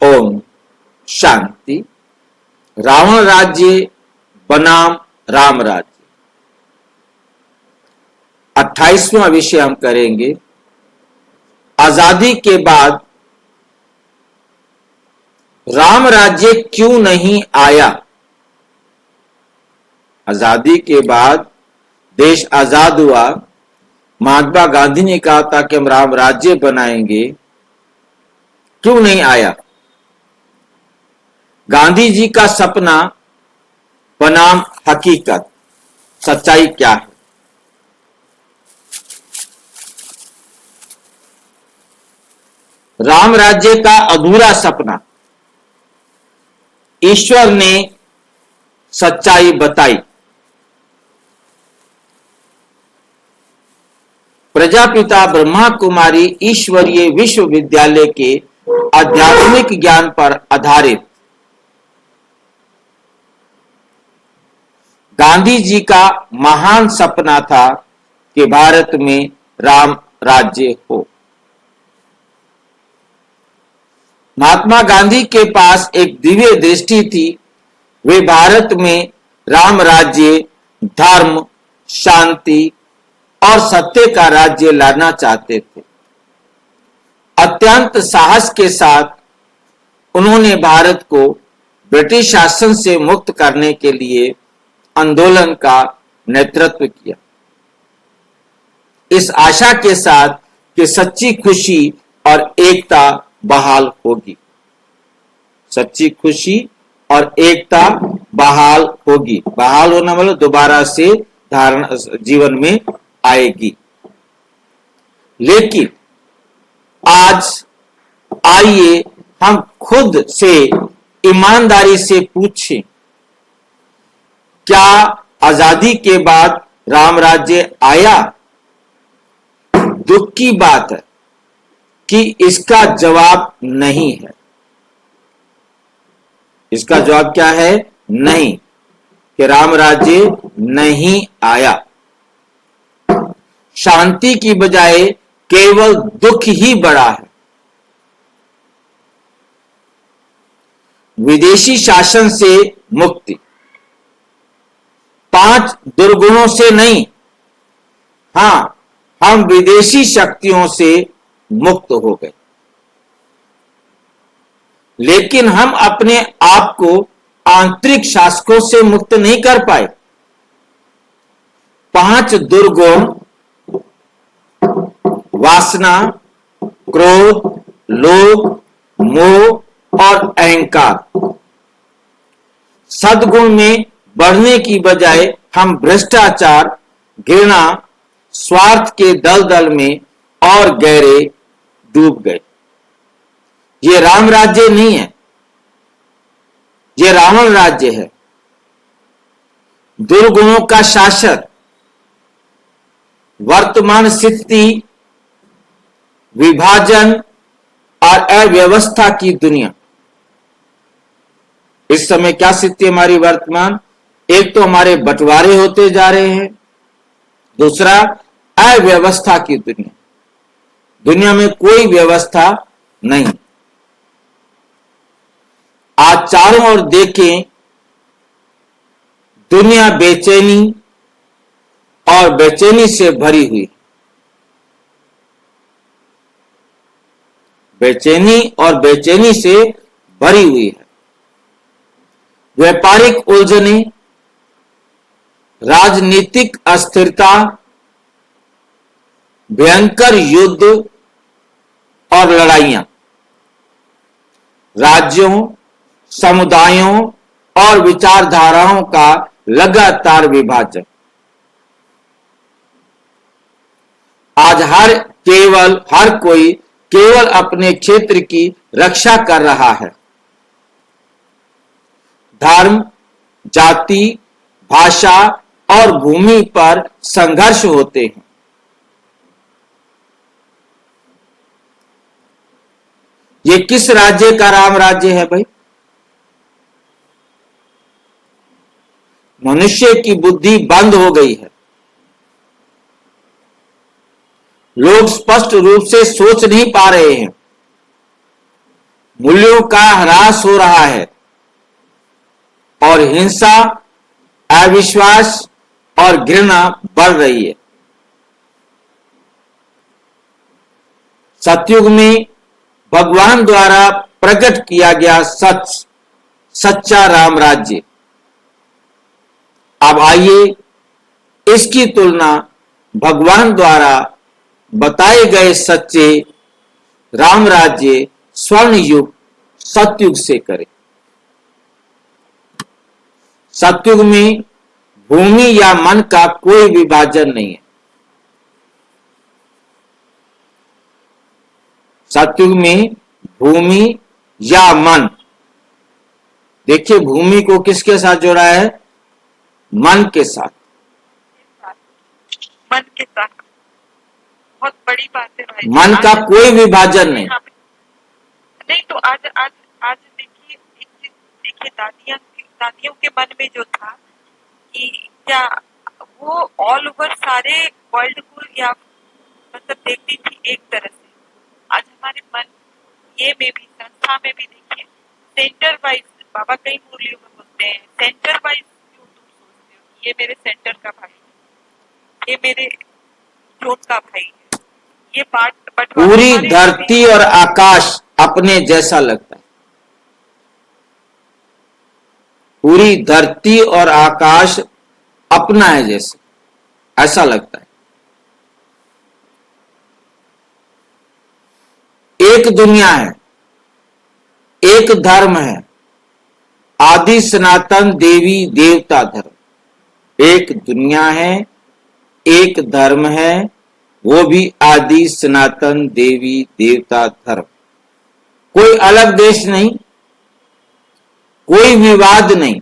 ओम शांति। रावण राज्य बनाम राम राज्य, 28वां विषय हम करेंगे। आजादी के बाद राम राज्य क्यों नहीं आया? आजादी के बाद देश आजाद हुआ, महात्मा गांधी ने कहा था कि हम राम राज्य बनाएंगे, क्यों नहीं आया? गांधी जी का सपना बनाम हकीकत, सच्चाई क्या है? राम राज्य का अधूरा सपना, ईश्वर ने सच्चाई बताई। प्रजापिता ब्रह्मा कुमारी ईश्वरीय विश्वविद्यालय के आध्यात्मिक ज्ञान पर आधारित गांधी जी का महान सपना था कि भारत में राम राज्य हो। महात्मा गांधी के पास एक दिव्य दृष्टि थी। वे भारत में राम राज्य, धर्म, शांति और सत्य का राज्य लाना चाहते थे। अत्यंत साहस के साथ उन्होंने भारत को ब्रिटिश शासन से मुक्त करने के लिए आंदोलन का नेतृत्व किया, इस आशा के साथ कि सच्ची खुशी और एकता बहाल होगी। सच्ची खुशी और एकता बहाल होगी। बहाल होना मतलब दोबारा से धारण जीवन में आएगी। लेकिन आज आइए हम खुद से ईमानदारी से पूछें, क्या आजादी के बाद राम राज्य आया? दुख की बात है कि इसका जवाब नहीं है। इसका जवाब क्या है? नहीं, कि राम राज्य नहीं आया। शांति की बजाय केवल दुख ही बढ़ा है। विदेशी शासन से मुक्ति, 5 दुर्गुणों से नहीं, हां, हम विदेशी शक्तियों से मुक्त हो गए, लेकिन हम अपने आप को आंतरिक शासकों से मुक्त नहीं कर पाए। 5 दुर्गुण, वासना, क्रोध, लोभ, मोह और अहंकार। सद्गुण में बढ़ने की बजाय हम भ्रष्टाचार, घृणा, स्वार्थ के दलदल में और गहरे डूब गए। ये राम राज्य नहीं है, ये रावण राज्य है। दुर्गुणों का शासक, वर्तमान स्थिति, विभाजन और अव्यवस्था की दुनिया। इस समय क्या स्थिति हमारी वर्तमान? एक तो हमारे बंटवारे होते जा रहे हैं, दूसरा अव्यवस्था की दुनिया। दुनिया में कोई व्यवस्था नहीं। आज चारों ओर देखें, दुनिया बेचैनी और बेचैनी से भरी हुई। बेचैनी और बेचैनी से भरी हुई है। व्यापारिक उलझने, राजनीतिक अस्थिरता, भयंकर युद्ध और लड़ाइयां, राज्यों, समुदायों और विचारधाराओं का लगातार विभाजन। आज हर कोई केवल अपने क्षेत्र की रक्षा कर रहा है। धर्म, जाति, भाषा और भूमि पर संघर्ष होते हैं। ये किस राज्य का राम राज्य है भाई? मनुष्य की बुद्धि बंद हो गई है। लोग स्पष्ट रूप से सोच नहीं पा रहे हैं। मूल्यों का ह्रास हो रहा है और हिंसा, अविश्वास और घृणा बढ़ रही है। सतयुग में भगवान द्वारा प्रकट किया गया सच्चा राम राज्य। अब आइए इसकी तुलना भगवान द्वारा बताए गए सच्चे राम राज्य स्वर्ण युग सतयुग से करें। सतयुग में भूमि या मन का कोई विभाजन नहीं है। सतयुग में भूमि या मन, देखिए भूमि को किसके साथ जोड़ा है? मन के साथ। मन के साथ बहुत बड़ी बात है भाई। मन का कोई विभाजन नहीं। नहीं तो आज आज आज देखिए एक चीज देखिए, दादियों के मन में जो था कि क्या वो ऑल ओवर सारे वर्ल्ड को या मतलब देखती थी एक तरह से। आज हमारे मन ये में भी, संस्था में भी देखिए सेंटर वाइज, बाबा कई मूल्यों में बोलते हैं सेंटर वाइज क्यों तुम सोचते हो? ये मेरे सेंटर का भाई, ये मेरे जोन का भाई है, ये पूरी धरती और आकाश अपने जैसा लगता है। पूरी धरती और आकाश अपना है जैसे, ऐसा लगता है। एक दुनिया है, एक धर्म है, आदि सनातन देवी देवता धर्म। एक दुनिया है, एक धर्म है, वो भी आदि सनातन देवी देवता धर्म। कोई अलग देश नहीं, कोई विवाद नहीं।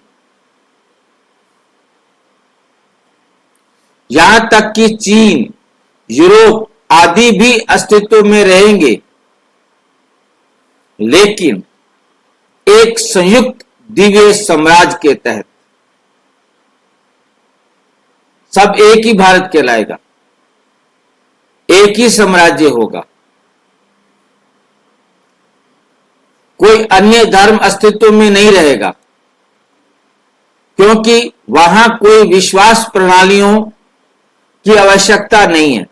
यहां तक कि चीन, यूरोप आदि भी अस्तित्व में रहेंगे, लेकिन एक संयुक्त दिव्य साम्राज्य के तहत सब एक ही भारत कहलाएगा, एक ही साम्राज्य होगा। कोई अन्य धर्म अस्तित्व में नहीं रहेगा, क्योंकि वहां कोई विश्वास प्रणालियों की आवश्यकता नहीं है।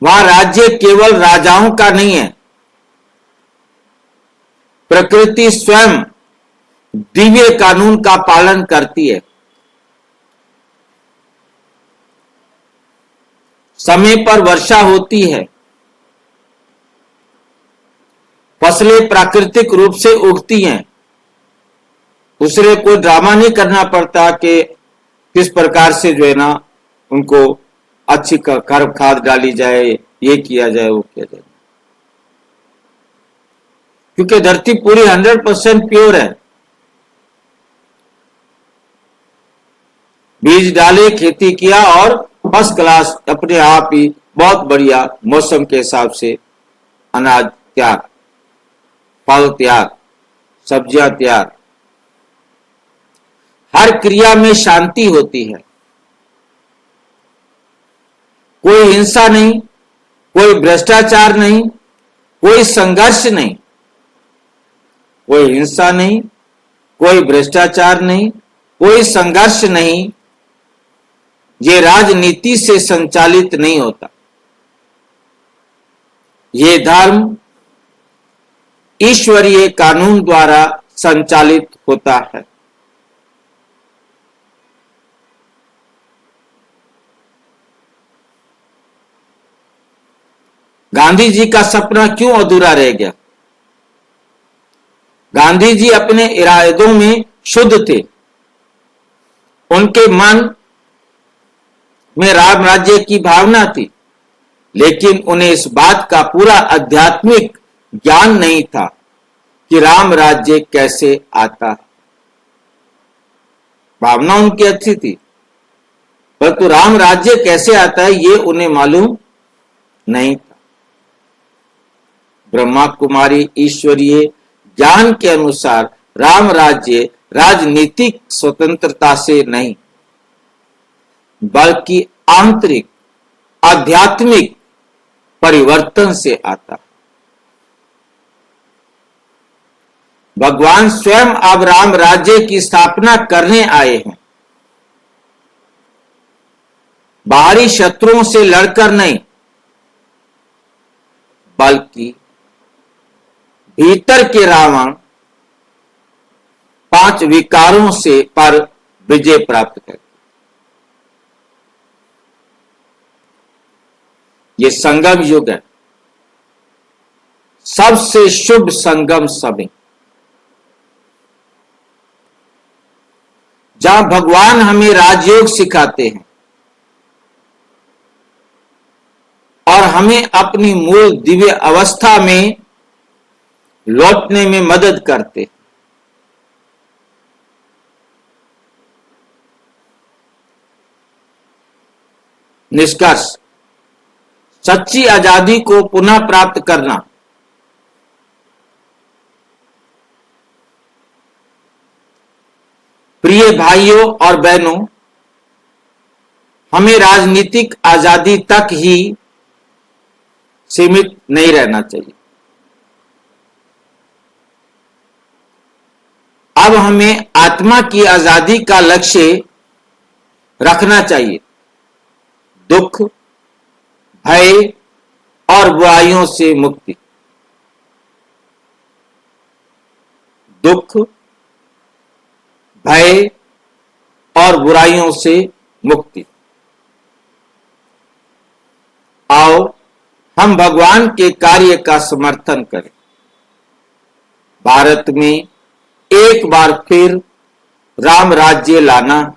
वहां राज्य केवल राजाओं का नहीं है, प्रकृति स्वयं दिव्य कानून का पालन करती है। समय पर वर्षा होती है, फसलें प्राकृतिक रूप से उगती हैं। दूसरे को ड्रामा नहीं करना पड़ता कि किस प्रकार से जो है ना उनको अच्छी खाद डाली जाए, ये किया जाए, वो किया जाए, क्योंकि धरती पूरी 100% प्योर है। बीज डाले, खेती किया और फर्स्ट क्लास अपने आप ही बहुत बढ़िया मौसम के हिसाब से अनाज तैयार, फल तैयार, सब्जियां तैयार। हर क्रिया में शांति होती है, कोई हिंसा नहीं, कोई भ्रष्टाचार नहीं, कोई संघर्ष नहीं। कोई हिंसा नहीं, कोई भ्रष्टाचार नहीं, कोई संघर्ष नहीं। ये राजनीति से संचालित नहीं होता। ये धर्म ईश्वरीय कानून द्वारा संचालित होता है। गांधी जी का सपना क्यों अधूरा रह गया? गांधी जी अपने इरादों में शुद्ध थे। उनके मन में राम राज्य की भावना थी, लेकिन उन्हें इस बात का पूरा आध्यात्मिक ज्ञान नहीं था कि राम राज्य कैसे आता है। भावना उनकी अच्छी थी, परंतु राम राज्य कैसे आता है ये उन्हें मालूम नहीं था। ब्रह्मा कुमारी ईश्वरीय ज्ञान के अनुसार राम राज्य राजनीतिक स्वतंत्रता से नहीं, बल्कि आंतरिक, आध्यात्मिक, परिवर्तन से आता। भगवान स्वयं अब राम राज्य की स्थापना करने आए हैं, बाहरी शत्रुओं से लड़कर नहीं, बल्कि भीतर के रावण 5 विकारों से पर विजय प्राप्त कर। ये संगम युग है, सबसे शुभ संगम समय, जहां भगवान हमें राजयोग सिखाते हैं और हमें अपनी मूल दिव्य अवस्था में लौटने में मदद करते हैं। निष्कर्ष, सच्ची आजादी को पुनः प्राप्त करना प्रिय भाइयों और बहनों, हमें राजनीतिक आजादी तक ही सीमित नहीं रहना चाहिए। अब हमें आत्मा की आजादी का लक्ष्य रखना चाहिए। दुख, भय और बुराइयों से मुक्ति। दुख, भय और बुराइयों से मुक्ति। आओ हम भगवान के कार्य का समर्थन करें। भारत में एक बार फिर राम राज्य लाना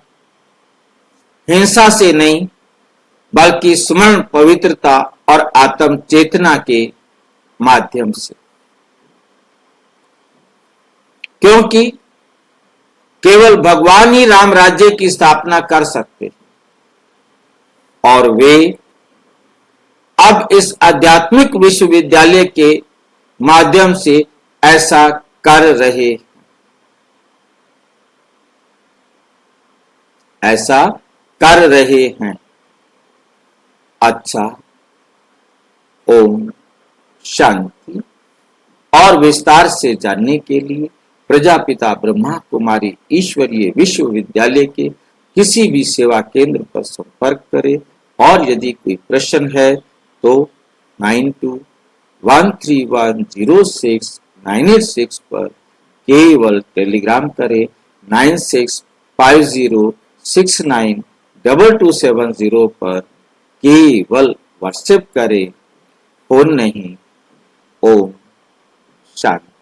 हिंसा से नहीं, बल्कि स्मरण, पवित्रता और आत्म चेतना के माध्यम से, क्योंकि केवल भगवान ही राम राज्य की स्थापना कर सकते हैं और वे अब इस आध्यात्मिक विश्वविद्यालय के माध्यम से ऐसा कर रहे हैं। अच्छा, ओम शांति। और विस्तार से जानने के लिए प्रजापिता ब्रह्मा कुमारी ईश्वरीय विश्वविद्यालय के किसी भी सेवा केंद्र पर संपर्क करें और यदि कोई प्रश्न है तो 9213106986 पर केवल टेलीग्राम करें। 9650692270 पर केवल व्हाट्सएप करें, फोन नहीं। ओम शांति।